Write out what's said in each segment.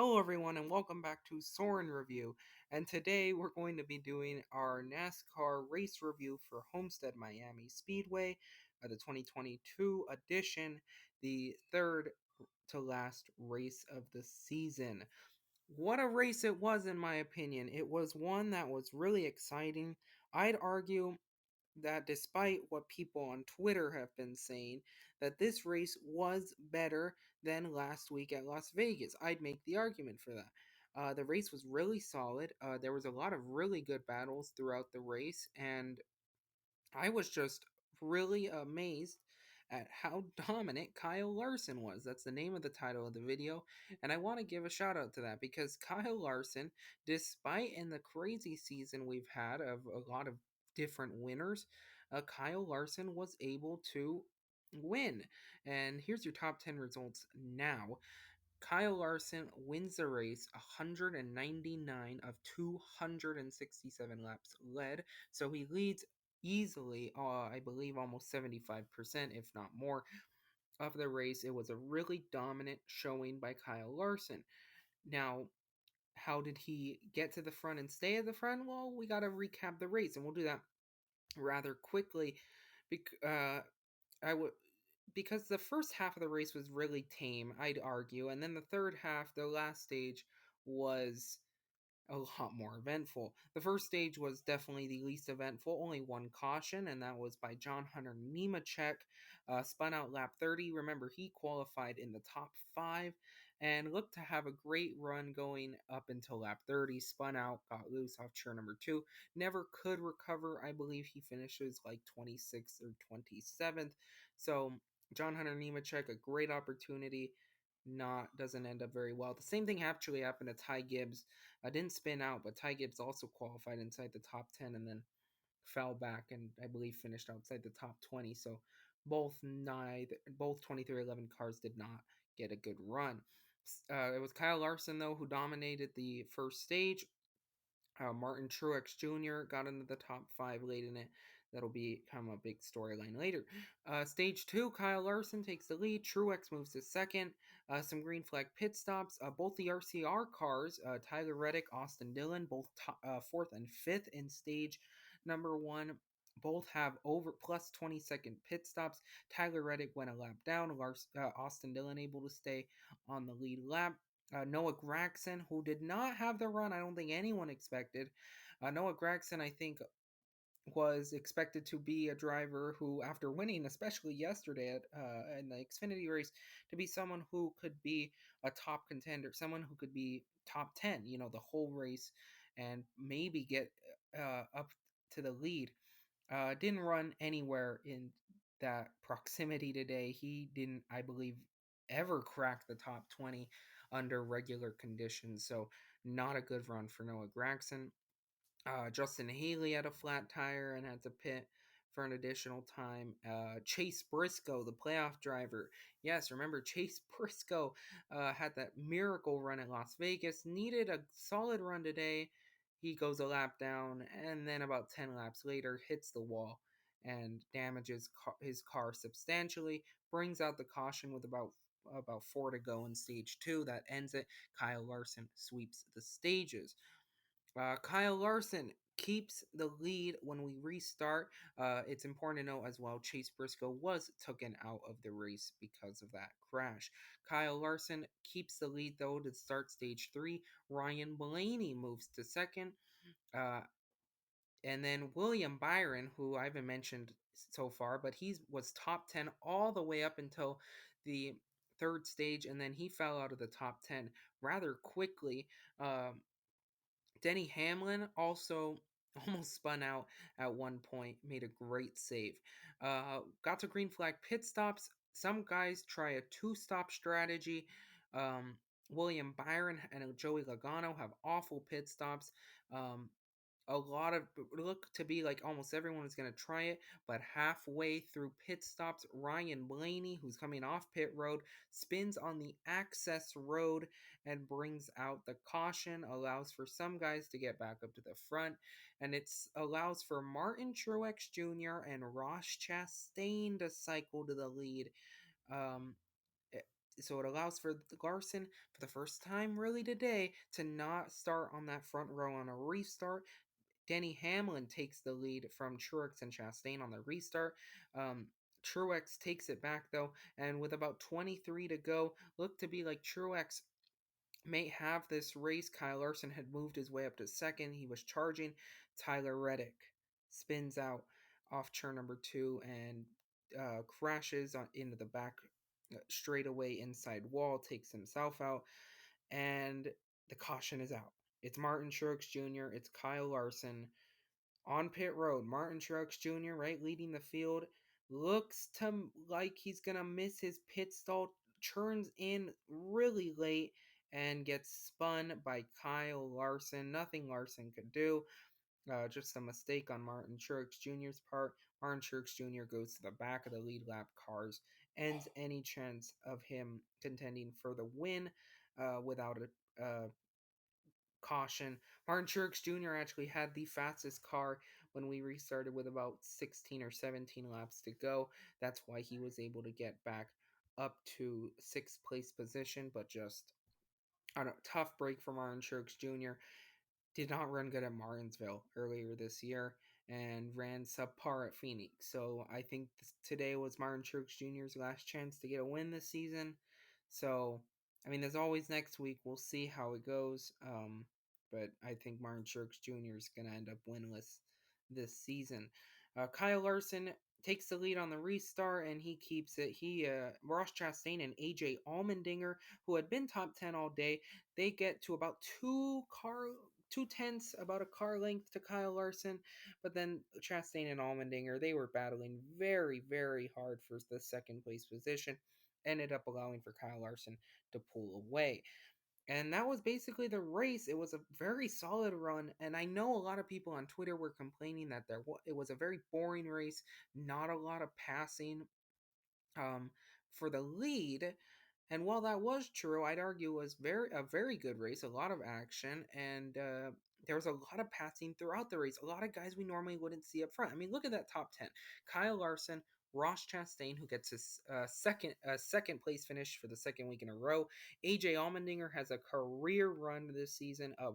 Hello, everyone, and welcome back to Soren Review. And today we're going to be doing our NASCAR race review for Homestead-Miami Speedway, the 2022 edition, the third to last race of the season. What a race it was, in my opinion. It was one that was really exciting. I'd argue that despite what people on Twitter have been saying, that this race was better than last week at Las Vegas. I'd make the argument for that. The race was really solid. There was a lot of really good battles throughout the race, and I was just really amazed at how dominant Kyle Larson was. That's the name of the title of the video. And I want to give a shout out to that because Kyle Larson, despite in the crazy season we've had of a lot of different winners, Kyle Larson was able to win. And here's your top 10 results now. Kyle Larson wins the race 199 of 267 laps led, so he leads easily, I believe almost 75%, if not more, of the race. It was a really dominant showing by Kyle Larson. Now, how did he get to the front and stay at the front? Well, we got to recap the race, and we'll do that rather quickly. I would because the first half of the race was really tame, I'd argue, and then the third half, the last stage, was a lot more eventful. The first stage was definitely the least eventful, only one caution, and that was by John Hunter Nemechek. Spun out lap 30. Remember, he qualified in the top five and looked to have a great run going up until lap 30. Spun out, got loose off turn number two. Never could recover. I believe he finishes like 26th or 27th. So, John Hunter Nemechek, a great opportunity, not doesn't end up very well. The same thing actually happened to Ty Gibbs. I didn't spin out, but Ty Gibbs also qualified inside the top 10 and then fell back and I believe finished outside the top 20. So both 2311 cars did not get a good run. It was Kyle Larson though who dominated the first stage. Martin Truex Jr. got into the top five late in it. That'll become a big storyline later. Stage two, Kyle Larson takes the lead. Truex moves to second. Some green flag pit stops. Both the RCR cars, Tyler Reddick, Austin Dillon, both fourth and fifth in stage number one. Both have over plus 20-second pit stops. Tyler Reddick went a lap down. Austin Dillon able to stay on the lead lap. Noah Gragson, who did not have the run I don't think anyone expected. Noah Gragson, I think, was expected to be a driver who, after winning, especially yesterday in the Xfinity race, to be someone who could be a top contender, someone who could be top 10, the whole race and maybe get up to the lead. Didn't run anywhere in that proximity today. He didn't, I believe, ever crack the top 20 under regular conditions. So, not a good run for Noah Gragson. Justin Haley had a flat tire and had to pit for an additional time. Chase Briscoe, the playoff driver. Yes, remember Chase Briscoe had that miracle run at Las Vegas, needed a solid run today. He goes a lap down, and then about 10 laps later, hits the wall and damages his car substantially, brings out the caution with about four to go in stage two. That ends it. Kyle Larson sweeps the stages. Kyle Larson keeps the lead when we restart. It's important to note as well, Chase Briscoe was taken out of the race because of that crash. Kyle Larson keeps the lead though to start stage three. Ryan Blaney moves to second. Uh, and then William Byron, who I haven't mentioned so far, but he was top 10 all the way up until the third stage, and then he fell out of the top 10 rather quickly. Denny Hamlin also almost spun out at one point, made a great save. Got to green flag pit stops. Some guys try a two-stop strategy. William Byron and Joey Logano have awful pit stops. A lot of look to be like almost everyone is going to try it, but halfway through pit stops, Ryan Blaney, who's coming off pit road, spins on the access road and brings out the caution, allows for some guys to get back up to the front, and it allows for Martin Truex Jr. and Ross Chastain to cycle to the lead. Um, So it allows for Larson for the first time really today to not start on that front row on a restart. Denny Hamlin takes the lead from Truex and Chastain on the restart. Um, Truex takes it back though, and with about 23 to go, looked to be like Truex may have this race. Kyle Larson had moved his way up to second. He was charging. Tyler Reddick spins out off turn number two and crashes into the back straightaway inside wall, takes himself out, and the caution is out. It's Martin Truex Jr., it's Kyle Larson on pit road. Martin Truex Jr., right, leading the field, looks to like he's going to miss his pit stall, turns in really late, and gets spun by Kyle Larson. Nothing Larson could do. Just a mistake on Martin Truex Jr.'s part. Martin Truex Jr. goes to the back of the lead lap cars, ends any chance of him contending for the win without a caution. Martin Truex Jr. actually had the fastest car when we restarted with about 16 or 17 laps to go. That's why he was able to get back up to sixth place position, but just on a tough break for Martin Truex Jr. Did not run good at Martinsville earlier this year and ran subpar at Phoenix. So I think today was Martin Truex Jr.'s last chance to get a win this season. So, I mean, there's always next week. We'll see how it goes. But I think Martin Truex Jr. is going to end up winless this season. Kyle Larson takes the lead on the restart and he keeps it. Ross Chastain and AJ Allmendinger, who had been top 10 all day, they get to about two tenths, about a car length to Kyle Larson, but then Chastain and Allmendinger, they were battling very, very hard for the second place position, ended up allowing for Kyle Larson to pull away. And that was basically the race. It was a very solid run, and I know a lot of people on Twitter were complaining that it was a very boring race, not a lot of passing um, for the lead. And while that was true, I'd argue it was a very good race, a lot of action, and there was a lot of passing throughout the race. A lot of guys we normally wouldn't see up front. I mean, look at that top 10. Kyle Larson, Ross Chastain, who gets his second place finish for the second week in a row. AJ Allmendinger has a career run this season, a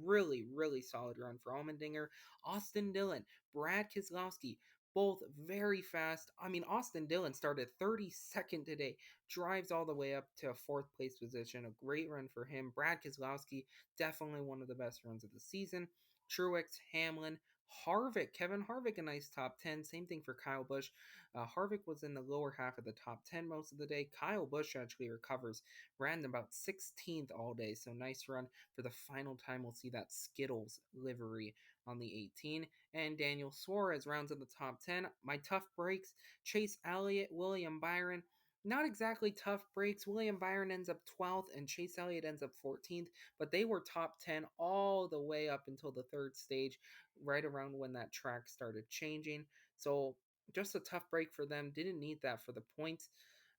really, really solid run for Allmendinger. Austin Dillon, Brad Keselowski, both very fast. I mean, Austin Dillon started 32nd today, drives all the way up to a fourth place position. A great run for him. Brad Keselowski, definitely one of the best runs of the season. Truex, Hamlin, Harvick, Kevin Harvick, a nice top 10. Same thing for Kyle Busch. Harvick was in the lower half of the top 10 most of the day. Kyle Busch actually recovers, ran about 16th all day, so nice run. For the final time, we'll see that Skittles livery on the 18. And Daniel Suarez rounds in the top 10. My tough breaks, Chase Elliott, William Byron. Not exactly tough breaks. William Byron ends up 12th and Chase Elliott ends up 14th, but they were top 10 all the way up until the third stage, right around when that track started changing. So just a tough break for them. Didn't need that for the points.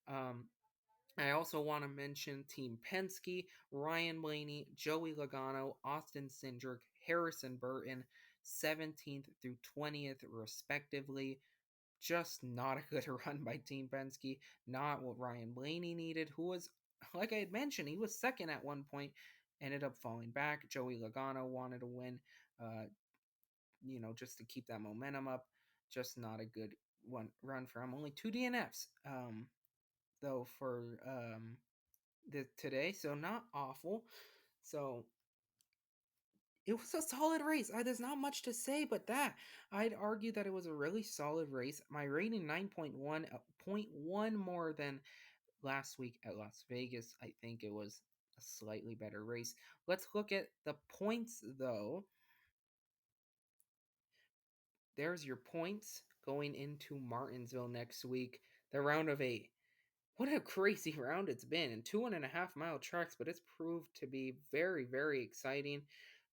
Um, I also want to mention Team Penske, Ryan Blaney, Joey Logano, Austin Cindric, Harrison Burton, 17th through 20th, respectively. Just not a good run by Team Penske. Not what Ryan Blaney needed, who was, like I had mentioned, he was second at one point, ended up falling back. Joey Logano wanted to win, uh, just to keep that momentum up. Just not a good one run for him. Only two DNFs, though, for today, so not awful. So it was a solid race. There's not much to say, but that I'd argue that it was a really solid race. My rating 9.1, a point 1 more than last week at Las Vegas. I think it was a slightly better race. Let's look at the points though. There's your points going into Martinsville next week, the round of 8. What a crazy round it's been, in 2.5 mile tracks, but it's proved to be very, very exciting.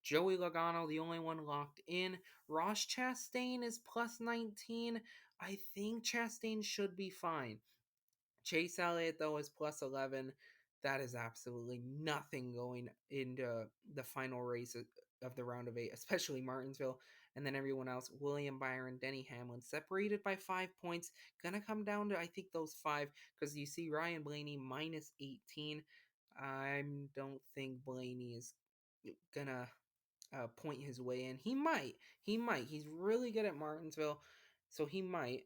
Joey Logano, the only one locked in. Ross Chastain is plus 19. I think Chastain should be fine. Chase Elliott, though, is plus 11. That is absolutely nothing going into the final race of the round of 8, especially Martinsville, and then everyone else, William Byron, Denny Hamlin, separated by 5 points. Gonna come down to, I think, those 5, because you see Ryan Blaney minus 18. I don't think Blaney is gonna point his way in. He might. He's really good at Martinsville, so he might.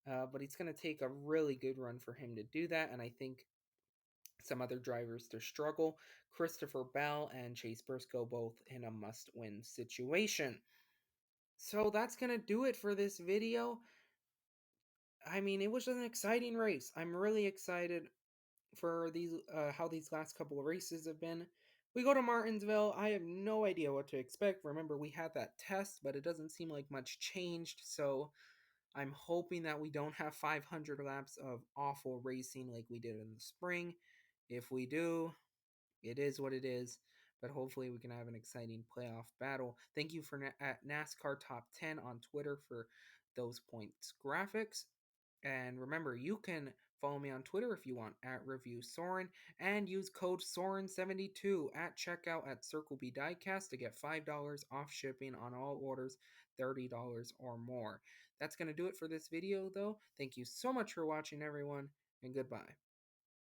But it's going to take a really good run for him to do that, and I think some other drivers to struggle. Christopher Bell and Chase Briscoe both in a must-win situation. So that's going to do it for this video. I mean, it was an exciting race. I'm really excited for these how these last couple of races have been. We go to Martinsville. I have no idea what to expect. Remember, we had that test, but it doesn't seem like much changed. So I'm hoping that we don't have 500 laps of awful racing like we did in the spring. If we do, it is what it is. But hopefully we can have an exciting playoff battle. Thank you for at NASCAR Top 10 on Twitter for those points graphics. And remember, you can follow me on Twitter if you want at Review Soren, and use code Soren72 at checkout at Circle B Diecast to get $5 off shipping on all orders $30 or more. That's going to do it for this video, though. Thank you so much for watching, everyone, and goodbye.